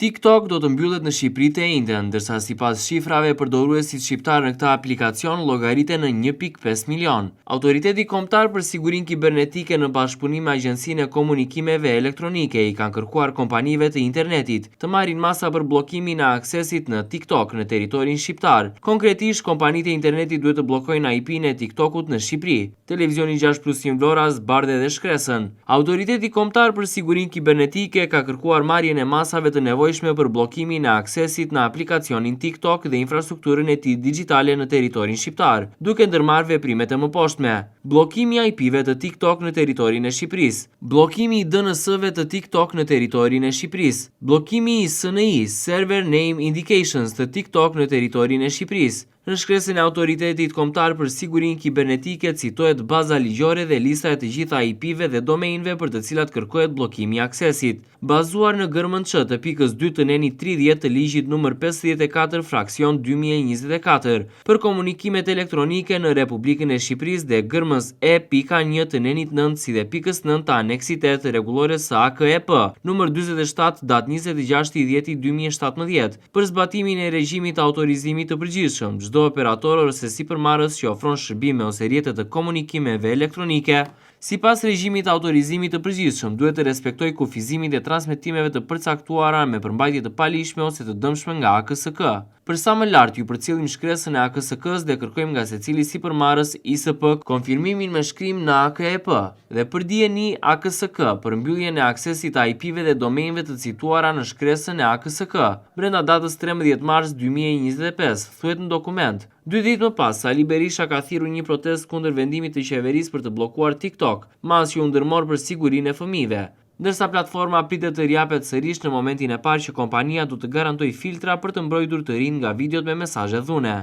TikTok do të mbyllet në Shqipëri të njëjtën, ndërsa sipas shifrave përdoruesit shqiptar në këtë aplikacion llogariten në 1.5 milion. Autoriteti Kombëtar për Sigurinë Kibernetike në bashkëpunim me Agjencinë e Komunikimeve Elektronike i kanë kërkuar kompanive të internetit të marrin masa për bllokimin e aksesit në TikTok në territorin shqiptar. Konkretisht, kompanitë e internetit duhet të bllokojnë IP-n e TikTokut në Shqipëri. Televizioni 6+ Vlora zbardhe dhe shkresën. Autoriteti Kombëtar për Sigurinë Kibernetike ka kërkuar marrjen e masave të nevojshme për bllokimin e aksesit në aplikacionin TikTok dhe infrastrukturën e tij digjitale në territorin shqiptar, duke ndërmarrë veprimet e mëposhtme. Bllokimi i IP-ve të TikTok në territorin e Shqipërisë. Bllokimi i DNS-ve të TikTok në territorin e Shqipërisë. Bllokimi i SNI, Server Name Indications të TikTok në territorin e Shqipërisë. Në shkresën e Autoritetit Kombëtar për Sigurinë Kibernetike citohet baza ligjore dhe lista e të gjitha IP-ve dhe domeinve për të cilat kërkohet bllokimi i aksesit, bazuar në gërmën Ç të pikës 2 të nenit 30 të ligjit numër 54 fraksion 2024 për komunikimet elektronike në Republikën e Shqipërisë dhe gërmës E.1 të nenit 9 si dhe pikës 9 të aneksit e të rregullores së AKEP, numër 47 datë 26/10/2017 për zbatimin e regjimit të autorizimit të përgjithshëm. Çdo operator ose sipërmarrës që ofron shërbime ose rrjete të komunikimeve elektronike, sipas regjimit të autorizimit të përgjithshëm, duhet të respektojë kufizimin e transmetimeve të përcaktuara me përmbajtje të palishme ose të dëmshme nga AKSK. Për sa më lart ju përcjellim shkresën e AKSK-s dhe kërkojmë nga secili sipërmarrës ISP konfirmimin me shkrim në AKEP dhe për dijeni AKSK për mbylljen e aksesit të IP-ve dhe domeinve të cituara në shkresën e AKSK brenda datës 13 mars 2025, thuhet në dokument. 2 ditë më pas, Sali Berisha ka thirrur një protestë kundër vendimit të qeverisë për të bllokuar TikTok, mas që u ndërmor për sigurinë e fëmijëve. Ndërsa platforma pritet të riapet sërish në momentin e parë që kompania do të garantojë filtra për të mbrojtur të rinj nga videot me mesazhe dhune.